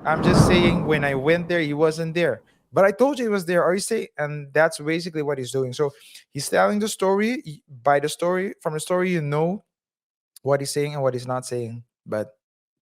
I'm just saying when I went there, he wasn't there. But I told you he was there. Are you saying? And that's basically what he's doing. So he's telling the story. By the story, from the story, you know what he's saying and what he's not saying. But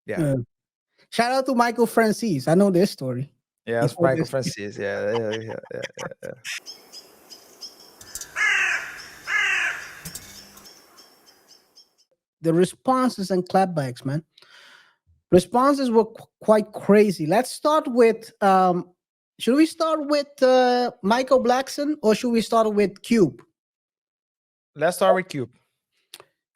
yeah, Uh, Shout out to Michael Francis. I know this story. yeah, it's Before Michael this, Francis. Yeah. the responses and clapbacks, man. Responses were quite crazy. Let's start with. Should we start with Michael Blackson or should we start with Cube? Let's start with Cube.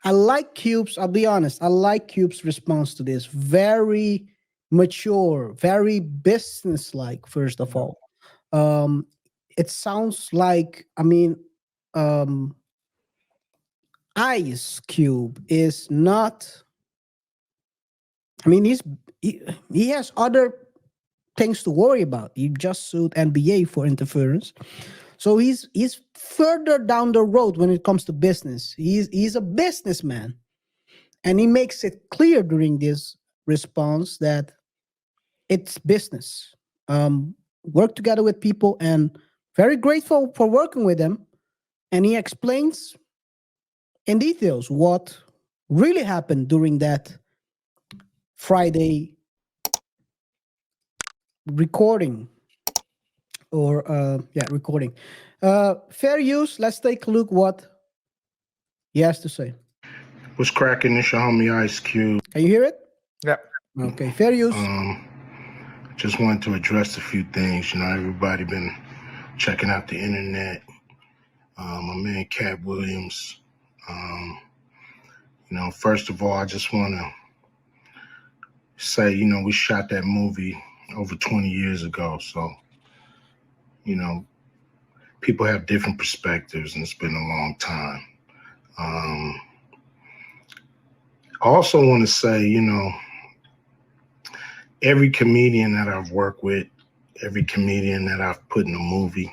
I like Cube's. I'll be honest. I like Cube's response to this. Very mature, very business-like. First of Yeah. all, um, it sounds like. I mean, um, Ice Cube is not. I mean, he has other things to worry about. He just sued NBA for interference, so he's further down the road when it comes to business. He's a businessman, and he makes it clear during this response that it's business. Work together with people, and very grateful for working with them. And he explains in details what really happened during that Friday recording or yeah, recording. Fair use. Let's take a look what he has to say. What's cracking? It's your homie Ice Cube. Can you hear it? Yeah. Okay, fair use. Just wanted to address a few things. Everybody been checking out the internet. My man Katt Williams. First of all, I just want to say, we shot that movie over 20 years ago. So, people have different perspectives, and it's been a long time. I also want to say, every comedian that I've worked with, every comedian that I've put in a movie,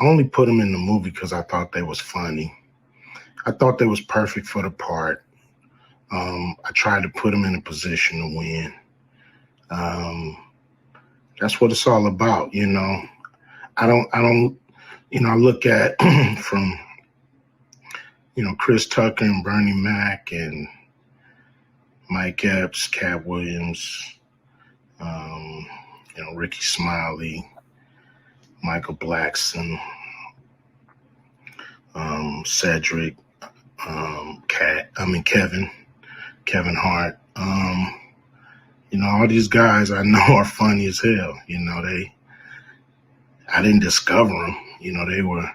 I only put them in the movie because I thought they was funny. I thought they was perfect for the part. I tried to put them in a position to win. That's what it's all about, I don't, I look at from, Chris Tucker and Bernie Mac and Mike Epps, Katt Williams, Ricky Smiley, Michael Blackson, Cedric, Kevin Hart. All these guys I know are funny as hell. I didn't discover them. They were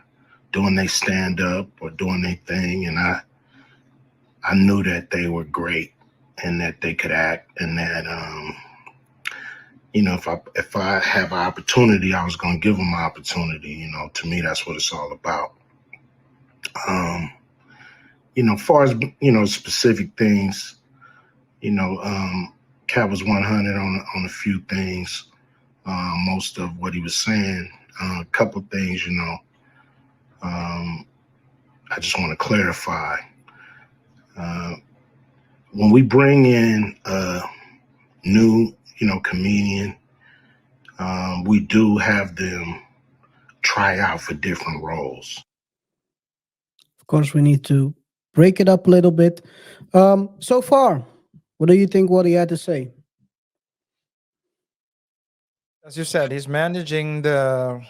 doing their stand up or doing their thing, and I knew that they were great and that they could act, and that if I have an opportunity, I was going to give them an opportunity. To me, that's what it's all about. As far as specific things, Katt was 100 on a few things. Most of what he was saying, a couple things, I just want to clarify. When we bring in a new, comedian, we do have them try out for different roles. Of course, we need to break it up a little bit. So far, what do you think what he had to say? As you said, he's managing the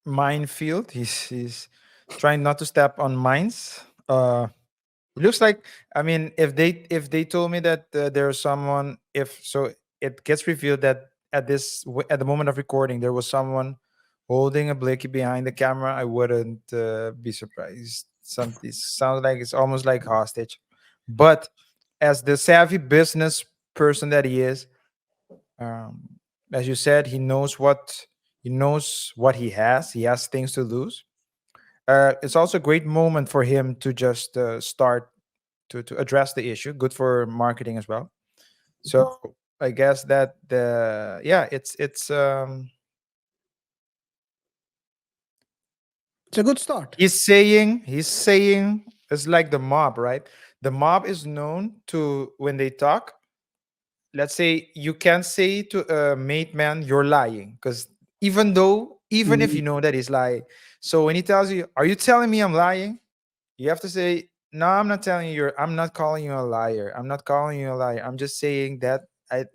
minefield. He's trying not to step on mines. It looks like, I mean, if they told me that there's someone, if so, it gets revealed that at the moment of recording there was someone holding a blicky behind the camera, I wouldn't be surprised. Something sounds like it's almost like hostage. But as the savvy business person that he is, um, as you said, he knows what he has. He has things to lose. It's also a great moment for him to just start to address the issue. Good for marketing as well. So I guess that the yeah, It's a good start. he's saying it's like the mob, right? the mob is known to when they talk. Let's say you can't say to a mate man you're lying, because even if Mhm. you know that he's lying, so when he tells you, "Are you telling me I'm lying?" You have to say, "No, I'm not telling you. I'm not calling you a liar. I'm not calling you a liar. I'm just saying that I."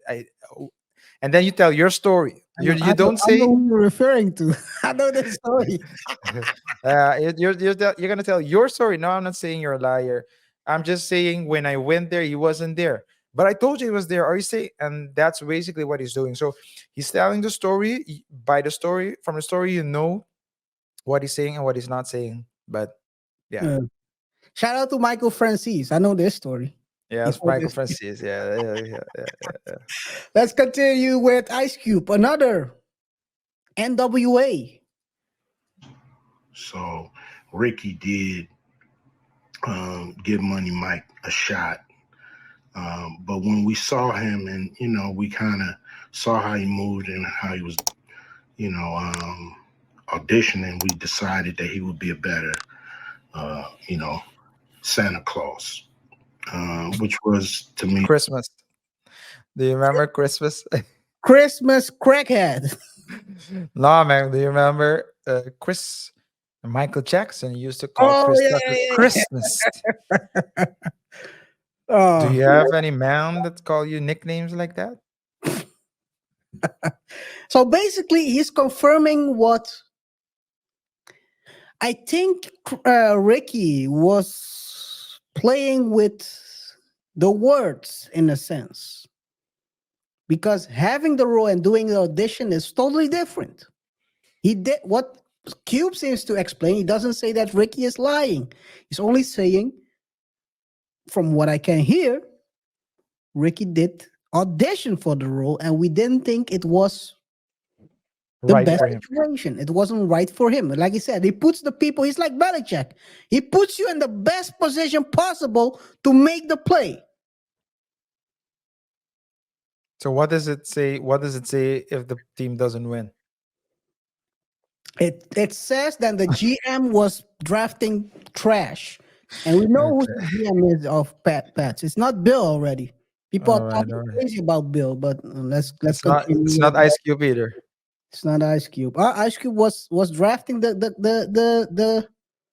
And then you tell your story. You don't I know say, who you're referring to. I know the story. you're gonna tell your story. No, I'm not saying you're a liar. I'm just saying when I went there, he wasn't there. But I told you he was there. Are you saying? And that's basically what he's doing. So he's telling the story. By the story, from the story, you know what he's saying and what he's not saying. But yeah, Yeah. Shout out to Michael Francis. I know this story. yeah, He it's told Michael this. Francis. Yeah, yeah, yeah, yeah. Let's continue with Ice Cube, another NWA. So Ricky did give Money Mike a shot. But when we saw him and, we kind of saw how he moved and how he was, auditioning, we decided that he would be a better, you know, Santa Claus, which was to me, Christmas. Do you remember Christmas? Christmas crackhead. No, man. Do you remember Michael Jackson used to call Oh Chris Tucker yeah, yeah, Christmas? yeah. Do Oh, you have any man that call you nicknames like that? so basically, he's confirming what I think Ricky was playing with the words in a sense, because having the role and doing the audition is totally different. He did what Cube seems to explain. He doesn't say that Ricky is lying. He's only saying, from what I can hear, Ricky did audition for the role, and we didn't think it was the Right best for him. situation. It wasn't right for him. Like he said, he puts the people, he's like Belichick. He puts you in the best position possible to make the play. So what does it say? What does it say if the team doesn't win? It says that the GM was drafting trash. And we know who the Okay. GM is of Pats. It's not Bill already. People are All right. talking All right. crazy about Bill, but let's It's not. continue It's with not Ice Cube either. it's not Ice Cube. Ice Cube was drafting the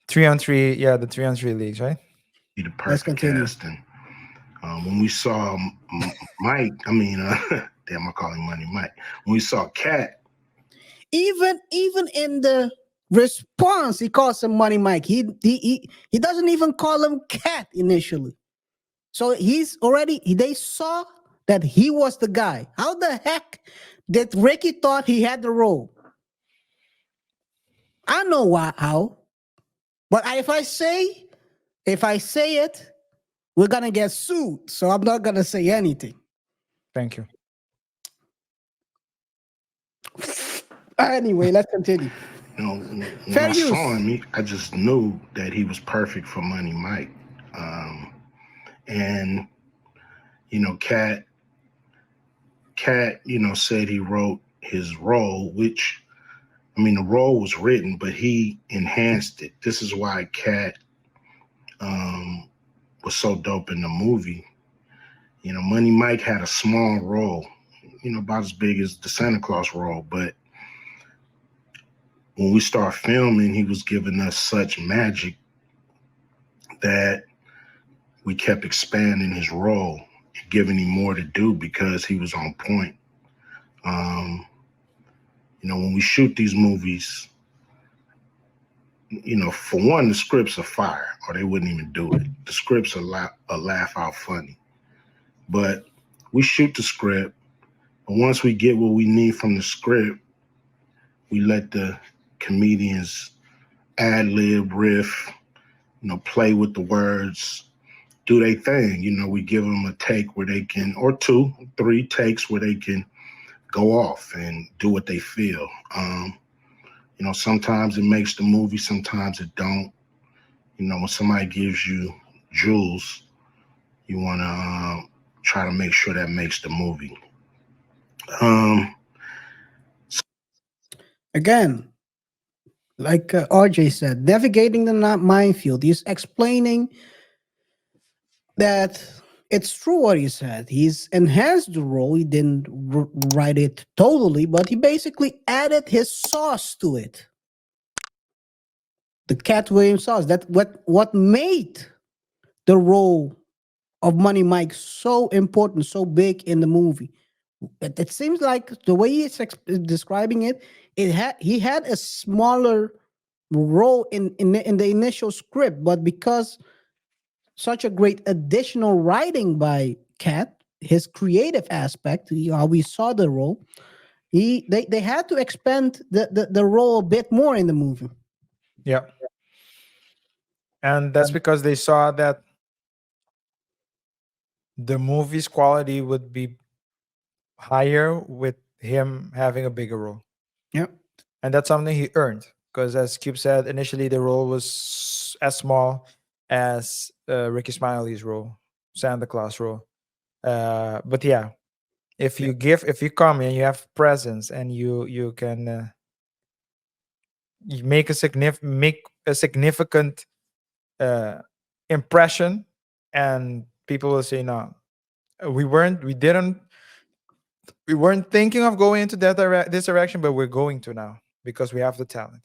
3-on-3. Yeah, the 3-on-3 leagues, right? be the let's perfect continue. casting. When we saw Mike, damn, I call him Money Mike. When we saw Katt, Even in the response, he calls him Money Mike. He doesn't even call him Cat initially. So he's already they saw that he was the guy. How the heck did Ricky thought he had the role? I know why how, but if I say it, we're gonna get sued. So I'm not gonna say anything. Thank you. Anyway, let's continue. when Fair I saw use. him, I just knew that he was perfect for Money Mike. And Cat, said he wrote his role, which the role was written, but he enhanced it. This is why Cat was so dope in the movie. Money Mike had a small role, about as big as the Santa Claus role, but when we start filming, he was giving us such magic that we kept expanding his role, giving him more to do because he was on point. Um, when we shoot these movies, for one, the scripts are fire, or they wouldn't even do it. The scripts are laugh out funny, but we shoot the script. But once we get what we need from the script, we let the comedians ad lib, riff, play with the words, do their thing. We give them a take where they can, or two, three takes where they can go off and do what they feel. Sometimes it makes the movie, sometimes it don't. When somebody gives you jewels, you want to try to make sure that makes the movie. Um, Again, like RJ said, navigating the minefield. He's explaining that it's true what he said. He's enhanced the role. He didn't write it totally, but he basically added his sauce to it. The Cat Williams sauce. That what made the role of Money Mike so important, so big in the movie. It seems like the way he's describing it, he had a smaller role in the initial script, but because such a great additional writing by Cat, his creative aspect, how we saw the role, they had to expand the role a bit more in the movie. Yeah, and that's because they saw that the movie's quality would be higher with him having a bigger role, Yeah, and that's something he earned. Because as Cube said, initially the role was as small as Ricky Smiley's role, Santa Claus role. But yeah, if you come and you have presence and you can you make a significant uh, impression, and people will say, no, we weren't thinking of going into this direction, but we're going to now because we have the talent.